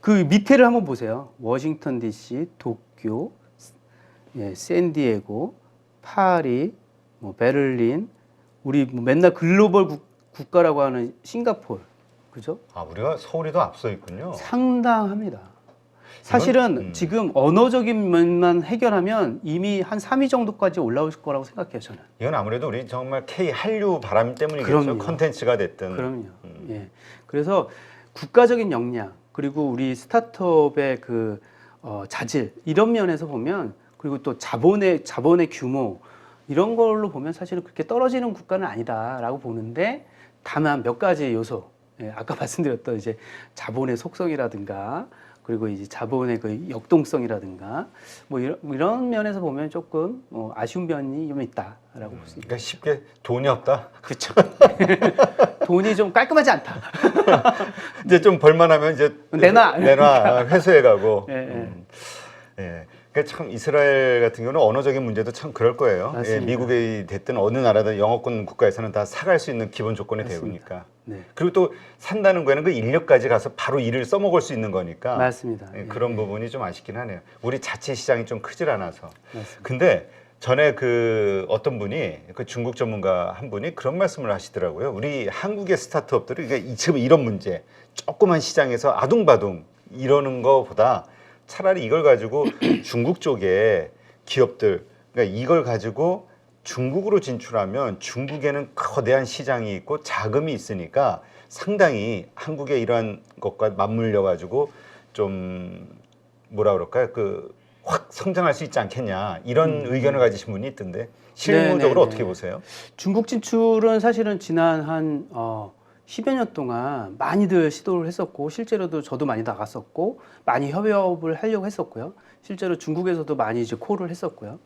Speaker 1: 그 밑에를 한번 보세요. 워싱턴 DC, 도쿄, 예, 샌디에고, 파리, 뭐 베를린, 우리 뭐 맨날 글로벌 국가라고 하는 싱가포르, 그죠?
Speaker 2: 아, 우리가 서울이 더 앞서 있군요.
Speaker 1: 상당합니다. 사실은 지금 언어적인 면만 해결하면 이미 한 3위 정도까지 올라올 거라고 생각해요, 저는.
Speaker 2: 이건 아무래도 우리 정말 K 한류 바람 때문이겠죠.
Speaker 1: 그럼요.
Speaker 2: 컨텐츠가 됐든.
Speaker 1: 그럼요. 예. 그래서 국가적인 역량 그리고 우리 스타트업의 그 자질 이런 면에서 보면 그리고 또 자본의 규모 이런 걸로 보면 사실은 그렇게 떨어지는 국가는 아니다라고 보는데 다만 몇 가지 요소, 예, 아까 말씀드렸던 이제 자본의 속성이라든가 그리고 이제 자본의 그 역동성이라든가 뭐 이런 면에서 보면 조금 아쉬운 면이 좀 있다라고 볼 수 있습니다.
Speaker 2: 그러니까 쉽게 돈이 없다.
Speaker 1: 그렇죠. 돈이 좀 깔끔하지 않다.
Speaker 2: 이제 좀 벌만하면 이제
Speaker 1: 내놔
Speaker 2: 회수해 가고.
Speaker 1: 예.
Speaker 2: 예. 그러니까 참 이스라엘 같은 경우는 언어적인 문제도 참 그럴 거예요. 예, 미국이 됐든 어느 나라든 영어권 국가에서는 다 사갈 수 있는 기본 조건이
Speaker 1: 맞습니다.
Speaker 2: 되니까.
Speaker 1: 네.
Speaker 2: 그리고 또 산다는 거에는 그 인력까지 가서 바로 일을 써먹을 수 있는 거니까.
Speaker 1: 맞습니다.
Speaker 2: 예, 그런 부분이 좀 아쉽긴 하네요. 우리 자체 시장이 좀 크질 않아서.
Speaker 1: 맞습니다.
Speaker 2: 근데 전에 그 어떤 분이 그 중국 전문가 한 분이 그런 말씀을 하시더라고요. 우리 한국의 스타트업들이 그러니까 지금 이런 문제, 조그만 시장에서 아둥바둥 이러는 거보다 차라리 이걸 가지고 중국 쪽에 기업들, 그러니까 이걸 가지고 중국으로 진출하면 중국에는 거대한 시장이 있고 자금이 있으니까 상당히 한국의 이러한 것과 맞물려 가지고 좀 뭐라 그럴까요? 그 확 성장할 수 있지 않겠냐 이런 의견을 가지신 분이 있던데 실무적으로 어떻게 보세요?
Speaker 1: 중국 진출은 사실은 지난 한 10여 년 동안 많이들 시도를 했었고 실제로도 저도 많이 나갔었고 많이 협업을 하려고 했었고요. 실제로 중국에서도 많이 이제 콜을 했었고요.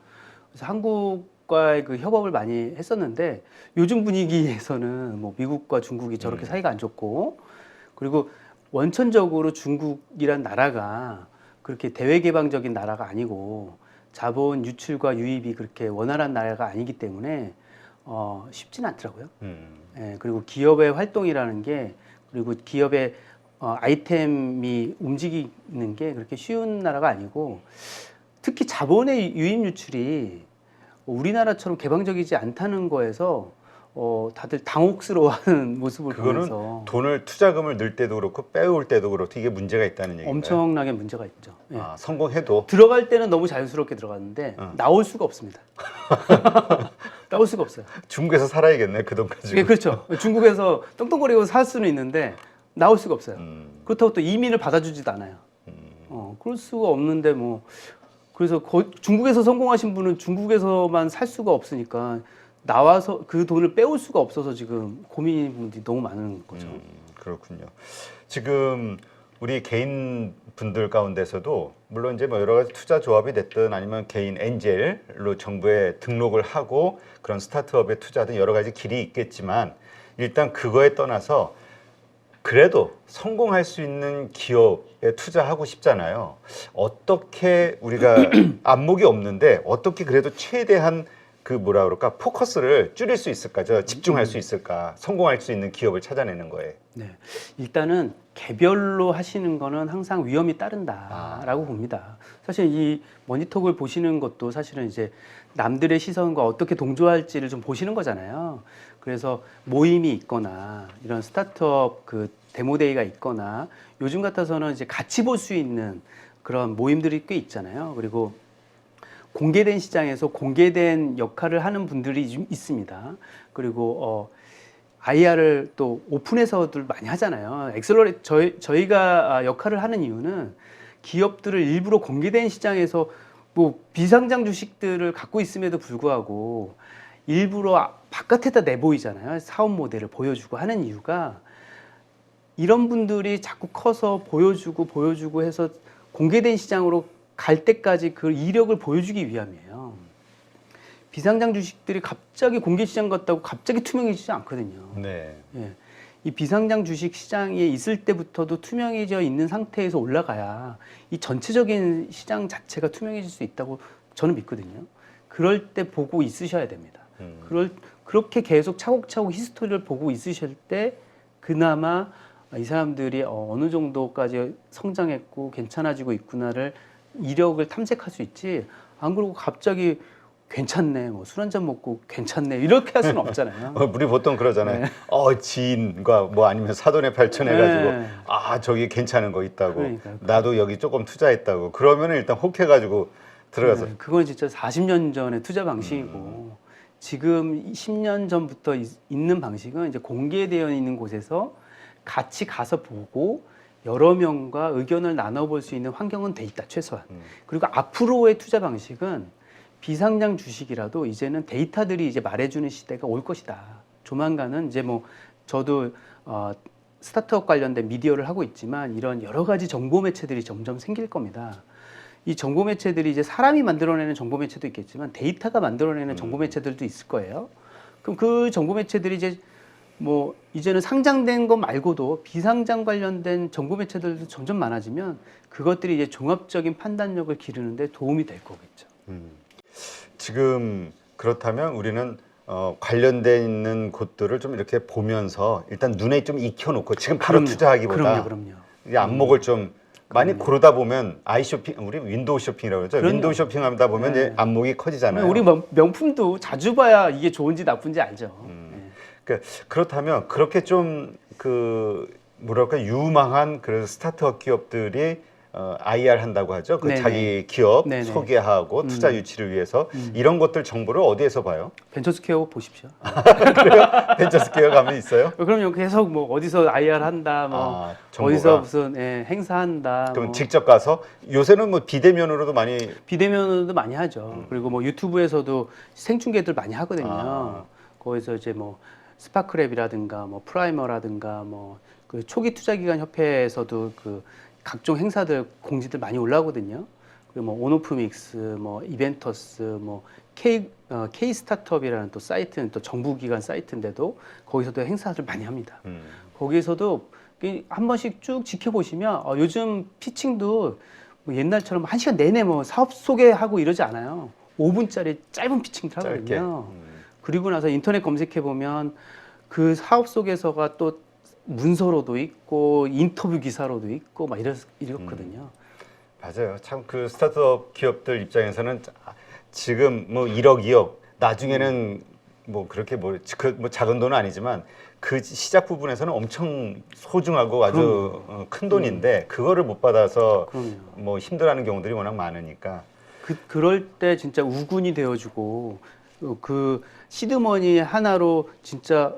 Speaker 1: 그래서 한국과의 그 협업을 많이 했었는데 요즘 분위기에서는 뭐 미국과 중국이 저렇게 사이가 안 좋고 그리고 원천적으로 중국이란 나라가 그렇게 대외 개방적인 나라가 아니고 자본 유출과 유입이 그렇게 원활한 나라가 아니기 때문에 쉽지는 않더라고요. 예, 그리고 기업의 활동이라는 게 그리고 기업의 아이템이 움직이는 게 그렇게 쉬운 나라가 아니고 특히 자본의 유입 유출이 우리나라처럼 개방적이지 않다는 거에서 다들 당혹스러워하는 모습을
Speaker 2: 그거는
Speaker 1: 보면서
Speaker 2: 돈을 투자금을 넣을 때도 그렇고 빼올 때도 그렇고 이게 문제가 있다는 얘기인가요?
Speaker 1: 엄청나게 문제가 있죠. 예.
Speaker 2: 아, 성공해도
Speaker 1: 들어갈 때는 너무 자연스럽게 들어갔는데 나올 수가 없습니다. 나올 수가 없어요.
Speaker 2: 중국에서 살아야겠네 그 돈 가지고.
Speaker 1: 예, 그렇죠. 중국에서 떵떵거리고 살 수는 있는데 나올 수가 없어요. 그렇다고 또 이민을 받아주지도 않아요. 그럴 수가 없는데 뭐 그래서 중국에서 성공하신 분은 중국에서만 살 수가 없으니까 나와서 그 돈을 빼올 수가 없어서 지금 고민인 분들이 너무 많은 거죠.
Speaker 2: 그렇군요. 지금 우리 개인 분들 가운데서도 물론 이제 뭐 여러 가지 투자 조합이 됐든 아니면 개인 엔젤로 정부에 등록을 하고 그런 스타트업에 투자든 여러 가지 길이 있겠지만 일단 그거에 떠나서 그래도 성공할 수 있는 기업에 투자하고 싶잖아요. 어떻게 우리가 안목이 없는데 어떻게 그래도 최대한 그 뭐라 그럴까 포커스를 줄일 수 있을까, 집중할 수 있을까, 성공할 수 있는 기업을 찾아내는 거예요.
Speaker 1: 네, 일단은 개별로 하시는 거는 항상 위험이 따른다라고 봅니다. 사실 이 머니톡을 보시는 것도 사실은 이제 남들의 시선과 어떻게 동조할지를 좀 보시는 거잖아요. 그래서 모임이 있거나 이런 스타트업 그 데모데이가 있거나 요즘 같아서는 이제 같이 볼 수 있는 그런 모임들이 꽤 있잖아요. 그리고 공개된 시장에서 공개된 역할을 하는 분들이 좀 있습니다. 그리고 IR을 또 오픈해서들 많이 하잖아요. 저희가 역할을 하는 이유는 기업들을 일부러 공개된 시장에서 뭐 비상장 주식들을 갖고 있음에도 불구하고 일부러 바깥에다 내보이잖아요. 사업 모델을 보여주고 하는 이유가 이런 분들이 자꾸 커서 보여주고 해서 공개된 시장으로 갈 때까지 그 이력을 보여주기 위함이에요. 비상장 주식들이 갑자기 공개 시장 갔다고 갑자기 투명해지지 않거든요.
Speaker 2: 네.
Speaker 1: 예. 이 비상장 주식 시장에 있을 때부터도 투명해져 있는 상태에서 올라가야 이 전체적인 시장 자체가 투명해질 수 있다고 저는 믿거든요. 그럴 때 보고 있으셔야 됩니다. 그렇게 계속 차곡차곡 히스토리를 보고 있으실 때 그나마 이 사람들이 어느 정도까지 성장했고 괜찮아지고 있구나를 이력을 탐색할 수 있지. 안 그러고 갑자기 괜찮네, 뭐 술 한잔 먹고 괜찮네 이렇게 할 수는 없잖아요.
Speaker 2: 우리 보통 그러잖아요. 지인과 뭐 아니면 사돈의 발전해가지고 저기 괜찮은 거 있다고.
Speaker 1: 그러니까요.
Speaker 2: 나도 여기 조금 투자했다고. 그러면 일단 혹해가지고 들어가서.
Speaker 1: 그건 진짜 40년 전의 투자 방식이고 지금 10년 전부터 있는 방식은 이제 공개되어 있는 곳에서 같이 가서 보고 여러 명과 의견을 나눠볼 수 있는 환경은 돼 있다 최소한. 그리고 앞으로의 투자 방식은 비상장 주식이라도 이제는 데이터들이 이제 말해주는 시대가 올 것이다. 조만간은 이제 뭐 저도 스타트업 관련된 미디어를 하고 있지만 이런 여러 가지 정보 매체들이 점점 생길 겁니다. 이 정보 매체들이 이제 사람이 만들어내는 정보 매체도 있겠지만 데이터가 만들어내는 정보 매체들도 있을 거예요. 그럼 그 정보 매체들이 이제 뭐 이제는 상장된 것 말고도 비상장 관련된 정보 매체들도 점점 많아지면 그것들이 이제 종합적인 판단력을 기르는데 도움이 될 거겠죠.
Speaker 2: 지금 그렇다면 우리는 관련돼 있는 곳들을 좀 이렇게 보면서 일단 눈에 좀 익혀놓고 지금 바로 투자하기보다
Speaker 1: 그럼요.
Speaker 2: 이 안목을 좀 많이 고르다 보면 아이쇼핑, 우리 윈도우 쇼핑이라고 그러죠.
Speaker 1: 그럼요.
Speaker 2: 윈도우 쇼핑하다 보면 이제 안목이 커지잖아요.
Speaker 1: 우리 명품도 자주 봐야 이게 좋은지 나쁜지 알죠.
Speaker 2: 그렇다면 그렇게 좀 뭐랄까 유망한 그런 스타트업 기업들이 IR 한다고 하죠.
Speaker 1: 네네.
Speaker 2: 자기 기업
Speaker 1: 네네.
Speaker 2: 소개하고 투자 유치를 위해서 이런 것들 정보를 어디에서 봐요?
Speaker 1: 벤처스퀘어 보십시오.
Speaker 2: 그래요? 벤처스퀘어 가면 있어요?
Speaker 1: 그럼요. 계속 뭐 어디서 IR 한다, 뭐
Speaker 2: 정보가.
Speaker 1: 어디서 무슨 행사한다.
Speaker 2: 그럼
Speaker 1: 뭐
Speaker 2: 직접 가서 요새는 뭐 비대면으로도 많이
Speaker 1: 비대면으로도 많이 하죠. 그리고 뭐 유튜브에서도 생중계들 많이 하거든요. 거기서 이제 뭐 스파크랩이라든가 뭐 프라이머라든가 뭐 그 초기 투자기관 협회에서도 그 각종 행사들 공지들 많이 올라오거든요. 그리고 뭐 온오프믹스, 뭐 이벤터스, 뭐 K 스타트업이라는 또 사이트는 또 정부기관 사이트인데도 거기서도 행사를 많이 합니다. 거기서도 한 번씩 쭉 지켜보시면 요즘 피칭도 뭐 옛날처럼 1시간 내내 뭐 사업 소개하고 이러지 않아요. 5분짜리 짧은 피칭을 하거든요. 그리고 나서 인터넷 검색해 보면 그 사업 소개서가 또 문서로도 있고 인터뷰 기사로도 있고 막 이렇거든요.
Speaker 2: 맞아요. 참 그 스타트업 기업들 입장에서는 지금 뭐 1억, 2억 나중에는 뭐 그렇게 뭐 작은 돈은 아니지만 그 시작 부분에서는 엄청 소중하고 아주 큰 돈인데 그거를 못 받아서 뭐 힘들어하는 경우들이 워낙 많으니까
Speaker 1: 그럴 때 진짜 우군이 되어주고 그 시드머니 하나로 진짜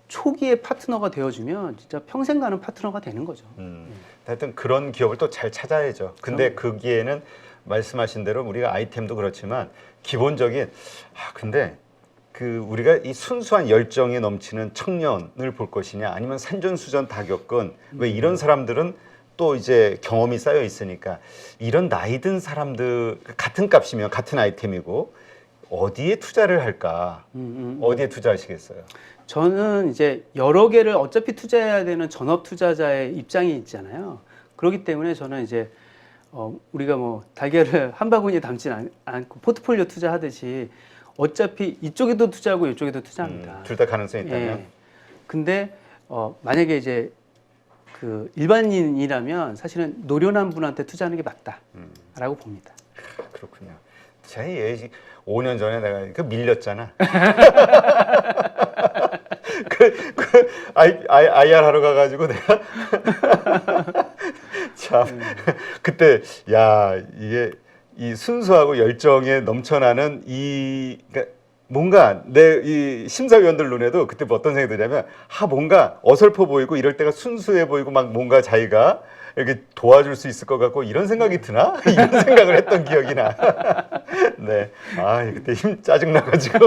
Speaker 1: 초기에 파트너가 되어주면 진짜 평생 가는 파트너가 되는 거죠.
Speaker 2: 하여튼 그런 기업을 또 잘 찾아야죠. 근데 거기에는 말씀하신 대로 우리가 아이템도 그렇지만 기본적인 근데 우리가 이 순수한 열정이 넘치는 청년을 볼 것이냐 아니면 산전수전 다 겪은 왜 이런 사람들은 또 이제 경험이 쌓여 있으니까 이런 나이 든 사람들 같은 값이면 같은 아이템이고 어디에 투자를 할까? 어디에 투자하시겠어요?
Speaker 1: 저는 이제 여러 개를 어차피 투자해야 되는 전업 투자자의 입장이 있잖아요. 그렇기 때문에 저는 이제 우리가 뭐 달걀을 한 바구니에 담진 않고 포트폴리오 투자하듯이 어차피 이쪽에도 투자하고 이쪽에도 투자합니다.
Speaker 2: 둘 다 가능성이 있다면.
Speaker 1: 예. 근데 만약에 이제 그 일반인이라면 사실은 노련한 분한테 투자하는 게 맞다라고 봅니다.
Speaker 2: 그렇군요. 제 5년 전에 내가 밀렸잖아. IR 하러 가가지고 내가 참 그때 이게 이 순수하고 열정에 넘쳐나는 그러니까 뭔가 이 심사위원들 눈에도 그때 어떤 생각이 드냐면 뭔가 어설퍼 보이고 이럴 때가 순수해 보이고 막 뭔가 자기가 이렇게 도와줄 수 있을 것 같고 이런 생각이 드나? 이런 생각을 했던 기억이 나. 네. 그때 힘 짜증나가지고.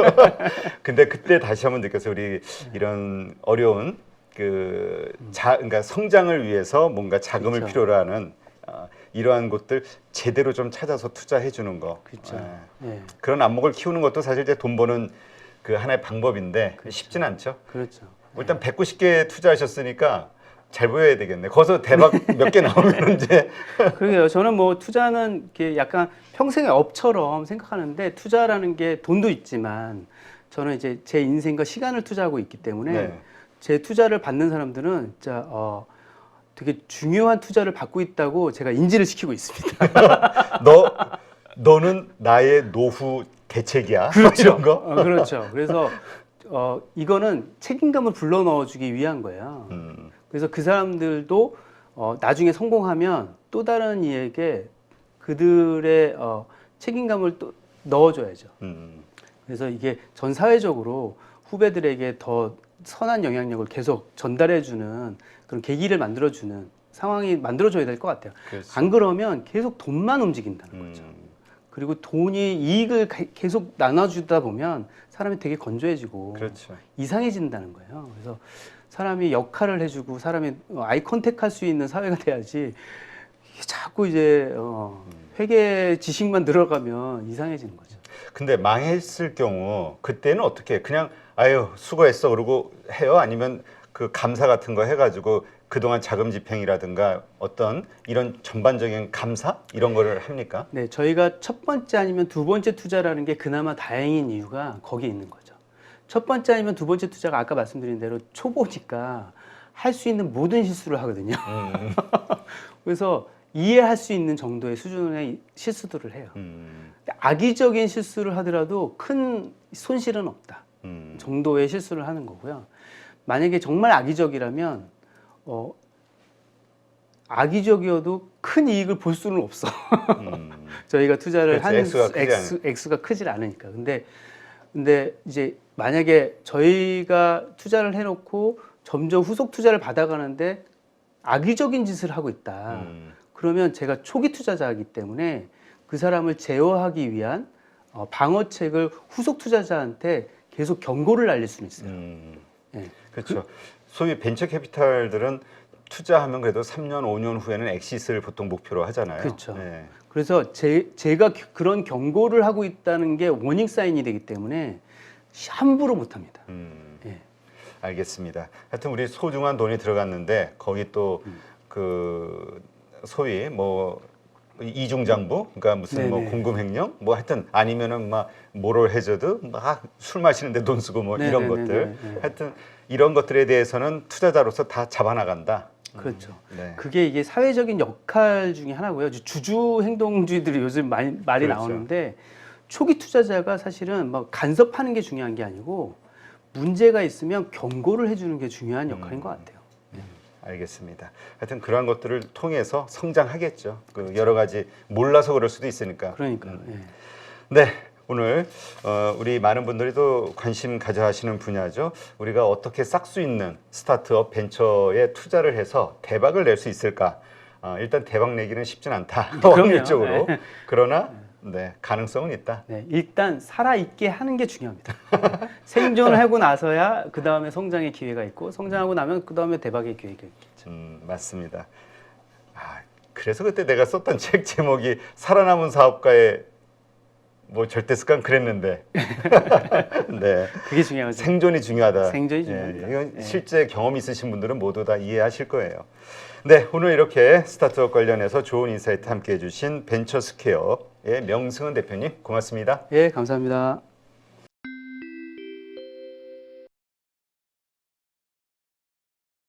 Speaker 2: 근데 그때 다시 한번 느꼈어요. 우리 이런 어려운 그러니까 성장을 위해서 뭔가 자금을
Speaker 1: 그렇죠.
Speaker 2: 필요로 하는 이러한 곳들 제대로 좀 찾아서 투자해 주는 거.
Speaker 1: 그렇죠. 예.
Speaker 2: 그런 안목을 키우는 것도 사실 이제 돈 버는 그 하나의 방법인데 쉽진 않죠.
Speaker 1: 그렇죠.
Speaker 2: 일단 190개 투자하셨으니까 잘 보여야 되겠네. 거기서 대박 몇 개 나오면 이제.
Speaker 1: 그러게요. 저는 뭐 투자는 이렇게 약간 평생의 업처럼 생각하는데 투자라는 게 돈도 있지만 저는 이제 제 인생과 시간을 투자하고 있기 때문에
Speaker 2: 네.
Speaker 1: 제 투자를 받는 사람들은 진짜 되게 중요한 투자를 받고 있다고 제가 인지를 시키고 있습니다.
Speaker 2: 너는 나의 노후 대책이야.
Speaker 1: 그렇죠.
Speaker 2: 이런 거.
Speaker 1: 그렇죠. 그래서 이거는 책임감을 불러 넣어주기 위한 거예요. 그래서 그 사람들도 나중에 성공하면 또 다른 이에게 그들의 책임감을 또 넣어줘야죠. 그래서 이게 전 사회적으로 후배들에게 더 선한 영향력을 계속 전달해주는 그런 계기를 만들어주는 상황이 만들어줘야 될 것 같아요.
Speaker 2: 그렇죠.
Speaker 1: 안 그러면 계속 돈만 움직인다는 거죠. 그리고 돈이 이익을 계속 나눠주다 보면 사람이 되게 건조해지고
Speaker 2: 그렇죠.
Speaker 1: 이상해진다는 거예요. 그래서 사람이 역할을 해주고 사람이 아이 컨택할 수 있는 사회가 돼야지 이게 자꾸 이제 회계 지식만 늘어가면 이상해지는 거죠.
Speaker 2: 근데 망했을 경우 그때는 어떻게 그냥 아유 수고했어 그러고 해요? 아니면 그 감사 같은 거 해가지고 그동안 자금 집행이라든가 어떤 이런 전반적인 감사 이런 거를 합니까?
Speaker 1: 네, 저희가 첫 번째 아니면 두 번째 투자라는 게 그나마 다행인 이유가 거기에 있는 거죠. 첫 번째 아니면 두 번째 투자가 아까 말씀드린 대로 초보니까 할 수 있는 모든 실수를 하거든요. 그래서 이해할 수 있는 정도의 수준의 실수들을 해요. 악의적인 실수를 하더라도 큰 손실은 없다 정도의 실수를 하는 거고요. 만약에 정말 악의적이라면 악의적이어도 큰 이익을 볼 수는 없어. 저희가 투자를
Speaker 2: 그렇죠.
Speaker 1: 한 액수가 크질 않으니까. 근데 이제 만약에 저희가 투자를 해놓고 점점 후속 투자를 받아가는데 악의적인 짓을 하고 있다. 그러면 제가 초기 투자자이기 때문에 그 사람을 제어하기 위한 방어책을 후속 투자자한테 계속 경고를 날릴 수는 있어요. 네.
Speaker 2: 그렇죠. 소위 벤처 캐피탈들은 투자하면 그래도 3년, 5년 후에는 엑시스를 보통 목표로 하잖아요.
Speaker 1: 그렇죠.
Speaker 2: 네.
Speaker 1: 그래서 제가 그런 경고를 하고 있다는 게 워닝 사인이 되기 때문에 함부로 못합니다. 예.
Speaker 2: 알겠습니다. 하여튼 우리 소중한 돈이 들어갔는데 거기 또 그 소위 뭐 이중장부, 그러니까 무슨 뭐
Speaker 1: 네네.
Speaker 2: 공금횡령, 뭐 하여튼 아니면은 막 모럴 해저드, 막 술 마시는데 돈 쓰고 뭐 이런
Speaker 1: 네네네네.
Speaker 2: 것들, 하여튼 이런 것들에 대해서는 투자자로서 다 잡아나간다.
Speaker 1: 그렇죠.
Speaker 2: 네.
Speaker 1: 그게 이게 사회적인 역할 중에 하나고요. 주주 행동주의들이 요즘 말이
Speaker 2: 그렇죠.
Speaker 1: 나오는데 초기 투자자가 사실은 뭐 간섭하는 게 중요한 게 아니고 문제가 있으면 경고를 해주는 게 중요한 역할인 것 같아요.
Speaker 2: 알겠습니다. 하여튼 그러한 것들을 통해서 성장하겠죠. 그 여러 가지 몰라서 그럴 수도 있으니까.
Speaker 1: 그러니까요. 예.
Speaker 2: 네, 오늘 우리 많은 분들이 또 관심 가져 하시는 분야죠. 우리가 어떻게 싹 수 있는 스타트업 벤처에 투자를 해서 대박을 낼 수 있을까? 일단 대박 내기는 쉽진 않다. 확률적으로.
Speaker 1: 네.
Speaker 2: 그러나 네, 가능성은 있다.
Speaker 1: 네, 일단 살아있게 하는 게 중요합니다. 생존을 하고 나서야 그 다음에 성장의 기회가 있고 성장하고 나면 그 다음에 대박의 기회가 있겠죠.
Speaker 2: 맞습니다. 그래서 그때 내가 썼던 책 제목이 살아남은 사업가의 뭐 절대 습관 그랬는데. 네.
Speaker 1: 그게 중요하죠.
Speaker 2: 생존이 중요하다.
Speaker 1: 생존이
Speaker 2: 예,
Speaker 1: 중요합니다.
Speaker 2: 이건
Speaker 1: 네.
Speaker 2: 실제 경험 있으신 분들은 모두 다 이해하실 거예요. 네, 오늘 이렇게 스타트업 관련해서 좋은 인사이트 함께 해주신 벤처스퀘어의 명승은 대표님 고맙습니다.
Speaker 1: 예, 감사합니다.